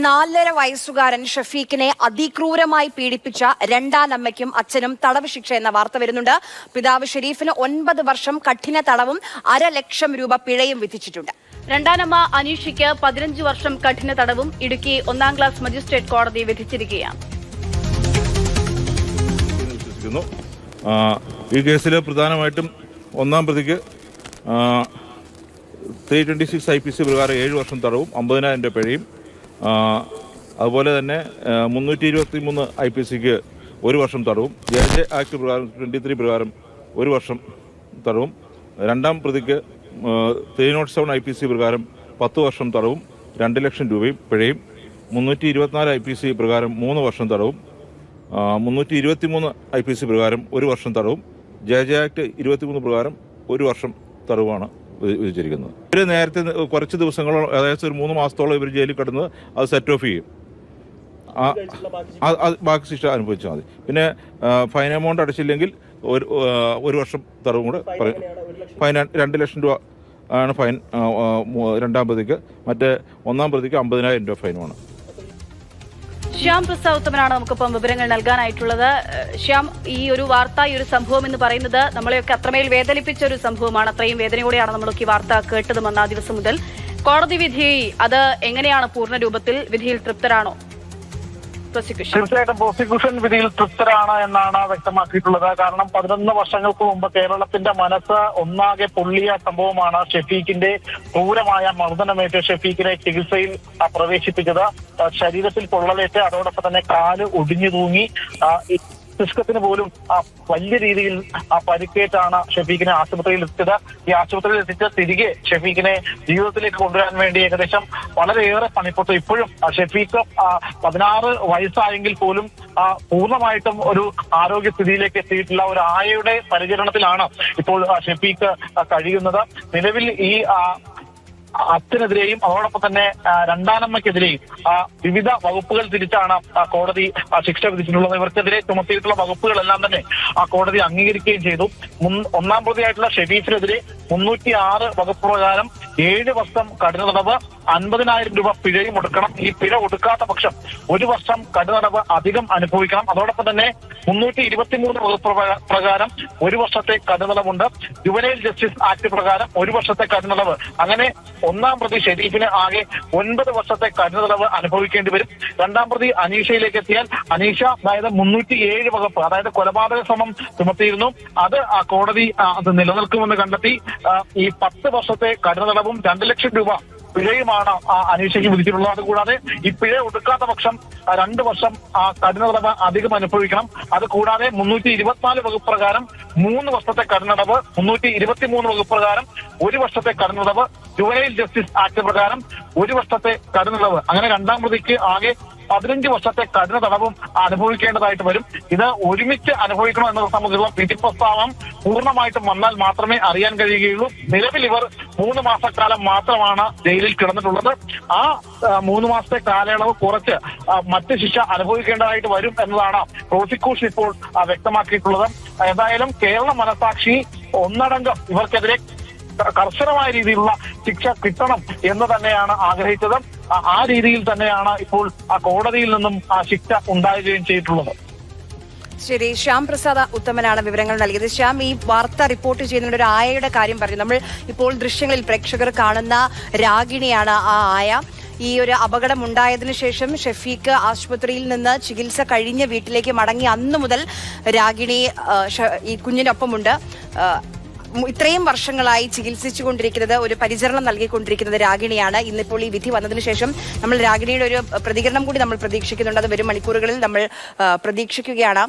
4.5 വയസ്സുകാരൻ ഷഫീഖിനെ അതിക്രൂരമായി പീഡിപ്പിച്ച രണ്ടാനമ്മയ്ക്കും അച്ഛനും തടവ് ശിക്ഷ എന്ന വാർത്ത വരുന്നുണ്ട്. പിതാവ് ഷെരീഫിന് 9 വർഷം കഠിന തടവും 1.5 ലക്ഷം രൂപ പിഴയും വിധിച്ചിട്ടുണ്ട്. രണ്ടാനമ്മ അനീഷയ്ക്ക് 15 വർഷം കഠിന തടവും ഇടുക്കി 1-ാം ക്ലാസ് മജിസ്ട്രേറ്റ് കോടതി വിധിച്ചിരിക്കുകയാണ്. ഈ കേസിൽ പ്രധാനമായിട്ടും ഒന്നാം പ്രതിക്ക് 326 IPC പ്രകാരം 7 വർഷം തടവും 50,000 രൂപ പിഴയും, അതുപോലെ തന്നെ 323 IPCക്ക് 1 വർഷം തടവും, JJ ആക്ട് പ്രകാരം 23 പ്രകാരം 1 വർഷം തടവും, രണ്ടാം പ്രതിക്ക് 307 IPC പ്രകാരം 10 വർഷം തടവും 2 ലക്ഷം രൂപയും പിഴയും, 324 IPC പ്രകാരം 3 വർഷം തടവും, 323 IPC പ്രകാരം 1 വർഷം തടവും, JJ ആക്ട് 23 പ്രകാരം 1 വർഷം തടവുമാണ് വിധിച്ചിരിക്കുന്നത്. ഇവർ നേരത്തെ കുറച്ച് ദിവസങ്ങൾ, അതായത് ഒരു 3 മാസത്തോളം ഇവർ ജയിലിൽ കിടന്ന് അത് സെറ്റ് ഓഫ് ചെയ്യും. ബാക്കി ശിക്ഷ അനുഭവിച്ചാൽ മതി. പിന്നെ ഫൈൻ എമൗണ്ട് അടച്ചില്ലെങ്കിൽ 1 വർഷം തടവും കൂടെ പറയും. ഫൈൻ 2 ലക്ഷം രൂപ ആണ് ഫൈൻ രണ്ടാം പ്രതിക്ക്, മറ്റേ ഒന്നാം പ്രതിക്ക് 50,000 രൂപ ഫൈനുമാണ്. ശ്യാം പ്രസാദ് ഉത്തമനാണ് നമുക്കിപ്പം വിവരങ്ങൾ നൽകാനായിട്ടുള്ളത്. ശ്യാം, ഈ ഒരു വാർത്ത, ഈ ഒരു സംഭവം എന്ന് പറയുന്നത് നമ്മളെയൊക്കെ അത്രമേൽ വേദനിപ്പിച്ച ഒരു സംഭവമാണ്. അത്രയും വേദനയോടെയാണ് നമ്മളൊക്കെ ഈ വാർത്ത കേട്ടതും ആ ദിവസം മുതൽ. കോടതി വിധി അത് എങ്ങനെയാണ്? പൂർണ്ണ രൂപത്തിൽ വിധിയിൽ തൃപ്തരാണോ പ്രോസിക്യൂഷൻ? തീർച്ചയായിട്ടും പ്രോസിക്യൂഷൻ വിധിയിൽ തൃപ്തരാണ് എന്നാണ് വ്യക്തമാക്കിയിട്ടുള്ളത്. കാരണം 11 വർഷങ്ങൾക്ക് മുമ്പ് കേരളത്തിന്റെ മനസ്സ് ഒന്നാകെ പൊള്ളിയ സംഭവമാണ് ഷെഫീഖിന്റെ ക്രൂരമായ മർദ്ദനമേറ്റ് ഷെഫീഖിനെ ചികിത്സയിൽ പ്രവേശിപ്പിച്ചത്. ശരീരത്തിൽ പൊള്ളലേറ്റ് അതോടൊപ്പം തന്നെ കാല് ഒടിഞ്ഞു തൂങ്ങി മസ്തിഷ്കത്തിന് പോലും വലിയ രീതിയിൽ പരിക്കേറ്റാണ് ഷെഫീഖിനെ ആശുപത്രിയിൽ എത്തിച്ചത്. ഈ ആശുപത്രിയിൽ എത്തിച്ച് തിരികെ ഷെഫീഖിനെ ജീവിതത്തിലേക്ക് കൊണ്ടുവരാൻ വേണ്ടി ഏകദേശം വളരെയേറെ പണിപ്പെട്ടു. ഇപ്പോഴും ഷെഫീഖ് 16 വയസ്സായെങ്കിൽ പോലും പൂർണ്ണമായിട്ടും ഒരു ആരോഗ്യസ്ഥിതിയിലേക്ക് എത്തിയിട്ടില്ല. ഒരു ആയയുടെ പരിചരണത്തിലാണ് ഇപ്പോൾ ഷെഫീഖ് കഴിയുന്നത്. നിലവിൽ ഈ അച്ഛനെതിരെയും അതോടൊപ്പം തന്നെ രണ്ടാനമ്മയ്ക്കെതിരെയും വിവിധ വകുപ്പുകൾ തിരിച്ചാണ് കോടതി ശിക്ഷ വിധിച്ചിട്ടുള്ളത്. ഇവർക്കെതിരെ ചുമത്തിയിട്ടുള്ള വകുപ്പുകളെല്ലാം തന്നെ കോടതി അംഗീകരിക്കുകയും ചെയ്തു. ഒന്നാം പ്രതിയായിട്ടുള്ള ഷെരീഫിനെതിരെ 306 വകുപ്പ് പ്രകാരം 7 വർഷം കഠിന തടവ്, 50,000 രൂപ പിഴയും ഒടുക്കണം. ഈ പിഴ ഒടുക്കാത്ത പക്ഷം 1 വർഷം കഠിന തടവ് അധികം അനുഭവിക്കണം. അതോടൊപ്പം തന്നെ 323 വകുപ്പ് പ്രകാരം 1 വർഷത്തെ കഠിന തടവുണ്ട്. ജുവനൈൽ ജസ്റ്റിസ് ആക്ട് പ്രകാരം 1 വർഷത്തെ കഠിന തടവ്. അങ്ങനെ ഒന്നാം പ്രതി ഷെരീഫിന് ആകെ 9 വർഷത്തെ കഠിന തടവ് അനുഭവിക്കേണ്ടി വരും. രണ്ടാം പ്രതി അനീഷയിലേക്ക് എത്തിയാൽ അനീഷ അതായത് 307 വകുപ്പ്, അതായത് കൊലപാതക ശ്രമം ചുമത്തിയിരുന്നു. അത് കോടതി അത് നിലനിൽക്കുമെന്ന് കണ്ടെത്തി. ഈ 10 വർഷത്തെ കഠിന തടവും 2 ലക്ഷം രൂപ പിഴയുമാണ് അനീഷയ്ക്ക് വിധിച്ചിട്ടുള്ളത്. അതുകൂടാതെ ഈ പിഴ ഒടുക്കാത്ത പക്ഷം 2 വർഷം കഠിന തടവ് അധികം അനുഭവിക്കണം. അത് കൂടാതെ 324 വകുപ്പ് പ്രകാരം 3 വർഷത്തെ കഠിന തടവ്, 323 വകുപ്പ് പ്രകാരം 1 വർഷത്തെ കഠിന തടവ്, ജുവനൈൽ ജസ്റ്റിസ് ആക്ട് പ്രകാരം 1 വർഷത്തെ കഠിന തടവ്. അങ്ങനെ രണ്ടാം പ്രതിക്ക് ആകെ 15 വർഷത്തെ കഠിന തടവും അനുഭവിക്കേണ്ടതായിട്ട് വരും. ഇത് ഒരുമിച്ച് അനുഭവിക്കണം എന്നത് സംബന്ധിച്ചുള്ള വിധി പ്രസ്താവം പൂർണ്ണമായിട്ടും വന്നാൽ മാത്രമേ അറിയാൻ കഴിയുകയുള്ളൂ. നിലവിൽ ഇവർ 3 മാസക്കാലം മാത്രമാണ് ജയിലിൽ കിടന്നിട്ടുള്ളത്. ആ 3 മാസത്തെ കാലയളവ് കുറച്ച് മറ്റ് ശിക്ഷ അനുഭവിക്കേണ്ടതായിട്ട് വരും എന്നതാണ് പ്രോസിക്യൂഷൻ ഇപ്പോൾ വ്യക്തമാക്കിയിട്ടുള്ളത്. എന്തായാലും കേരള മനസാക്ഷി ഒന്നടങ്കം ഇവർക്കെതിരെ കർശനമായ രീതിയിലുള്ള ശിക്ഷ കിട്ടണം എന്ന് തന്നെയാണ് ആഗ്രഹിച്ചത്. ആ രീതിയിൽ തന്നെയാണ് ഇപ്പോൾ കോടതിയിൽ നിന്നും ആ ശിക്ഷ ഉണ്ടാവുകയും ചെയ്തിട്ടുള്ളത്. ശരി, ശ്യാം പ്രസാദ് ഉത്തമനാണ് വിവരങ്ങൾ നൽകിയത്. ശ്യാം, ഈ വാർത്ത റിപ്പോർട്ട് ചെയ്യുന്ന ഒരു ആയയുടെ കാര്യം പറഞ്ഞു. നമ്മൾ ഇപ്പോൾ ദൃശ്യങ്ങളിൽ പ്രേക്ഷകർ കാണുന്ന രാഗിണിയാണ് ആ ആയ. ഈ ഒരു അപകടം ഉണ്ടായതിനു ശേഷം ഷെഫീഖ് ആശുപത്രിയിൽ നിന്ന് ചികിത്സ കഴിഞ്ഞ് വീട്ടിലേക്ക് മടങ്ങി അന്നു മുതൽ രാഗിണി ഈ കുഞ്ഞിനൊപ്പമുണ്ട്. ഇത്രയും വർഷങ്ങളായി ചികിത്സിച്ചുകൊണ്ടിരിക്കുന്നത്, ഒരു പരിചരണം നൽകിക്കൊണ്ടിരിക്കുന്നത് രാഗിണിയാണ്. ഇന്നിപ്പോൾ ഈ വിധി വന്നതിന് ശേഷം നമ്മൾ രാഗിണിയുടെ ഒരു പ്രതികരണം കൂടി നമ്മൾ പ്രതീക്ഷിക്കുന്നുണ്ട്. അത് വരും മണിക്കൂറുകളിൽ നമ്മൾ പ്രതീക്ഷിക്കുകയാണ്.